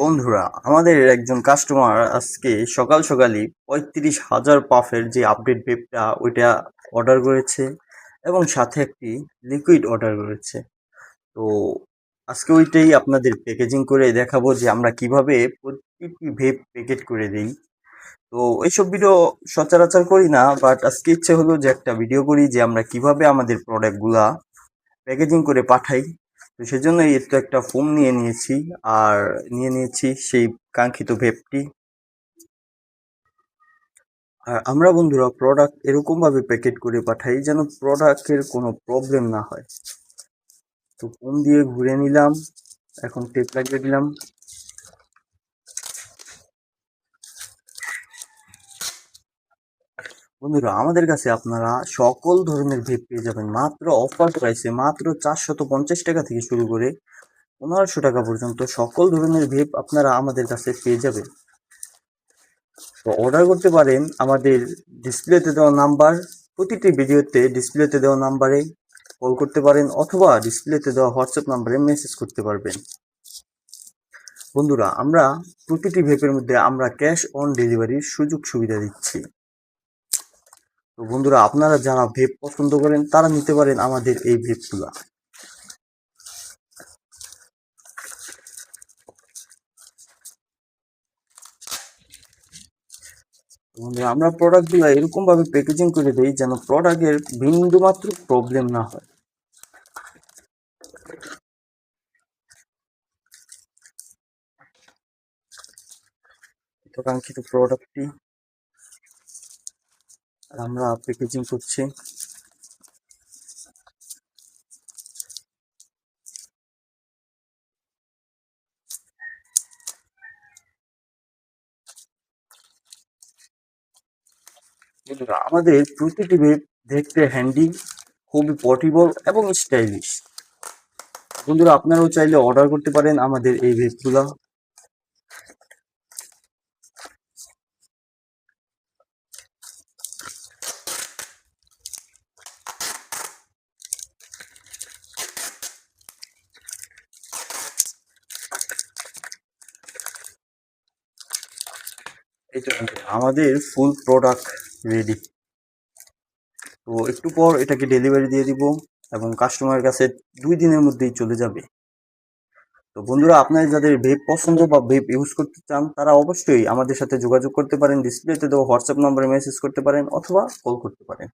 বন্ধুরা, আমাদের একজন কাস্টমার আজকে সকাল সকালই ৩৫,০০০ পাফের যে আপডেট ভেবটা ওইটা অর্ডার করেছে এবং সাথে একটি লিকুইড অর্ডার করেছে। তো আজকে ওইটাই আপনাদের প্যাকেজিং করে দেখাবো যে আমরা কিভাবে প্রতিটি ভেব প্যাকেট করে দিই। তো এইসব ভিডিও সচরাচর করি না, বাট আজকে ইচ্ছে হলো যে একটা ভিডিও করি যে আমরা কিভাবে আমাদের প্রোডাক্টগুলা প্যাকেজিং করে পাঠাই। তো সেজন্য এই তো একটা ফোম নিয়ে নিয়েছি, আর নিয়ে নিয়েছি সেই কাঙ্ক্ষিত ভেবটি। আর আমরা বন্ধুরা প্রোডাক্ট এরকম ভাবে প্যাকেট করে পাঠাই যেন প্রোডাক্টের কোনো প্রবলেম না হয়। তো ফোম দিয়ে ঘুরে নিলাম, এখন টেপ লাগিয়ে দিলাম। বন্ধুরা, আমাদের কাছে আপনারা সকল ধরনের ভেব পেয়ে যাবেন মাত্র অফার প্রাইসে, মাত্র 450 টাকা থেকে শুরু করে 1500 টাকা পর্যন্ত সকল ধরনের ভেব আপনারা আমাদের কাছে পেয়ে যাবেন। তো অর্ডার করতে পারেন আমাদের ডিসপ্লেতে দেওয়া নাম্বার, প্রতিটি ভিডিওতে ডিসপ্লেতে দেওয়া নাম্বারে কল করতে পারেন অথবা ডিসপ্লেতে দেওয়া হোয়াটসঅ্যাপ নাম্বারে মেসেজ করতে পারবেন। বন্ধুরা, আমরা প্রতিটি ভেপের মধ্যে আমরা ক্যাশ অন ডেলিভারির সুযোগ সুবিধা দিচ্ছি। তো বন্ধুরা, আপনারা যারা ভেপ পছন্দ করেন তারা নিতে পারেন আমাদের এই ভেপগুলা। বন্ধুরা, আমরা প্রোডাক্টগুলো এরকম ভাবে প্যাকেজিং করে দিই যেন প্রোডাক্টের বিন্দু মাত্র প্রবলেম না হয়। তো কাঙ্ক্ষিত প্রোডাক্টটি আমরা প্যাকেজিং করছি। বন্ধুরা, আমাদের প্রতিটি ভেব দেখতে হ্যান্ডি, খুবই পোর্টেবল এবং স্টাইলিশ। বন্ধুরা, আপনারাও চাইলে অর্ডার করতে পারেন আমাদের এই ভেবগুলা। এই তো বন্ধুরা, আমাদের ফুল প্রোডাক্ট রেডি। তো একটু পর এটাকে ডেলিভারি দিয়ে দিব এবং কাস্টমারের কাছে 2 দিনের মধ্যেই চলে যাবে। তো বন্ধুরা, আপনারা যাদের ভেব পছন্দ বা ভেব ইউজ করতে চান তারা অবশ্যই আমাদের সাথে যোগাযোগ করতে পারেন, ডিসপ্লেতে দেওয়া হোয়াটসঅ্যাপ নম্বরে মেসেজ করতে পারেন অথবা কল করতে পারেন।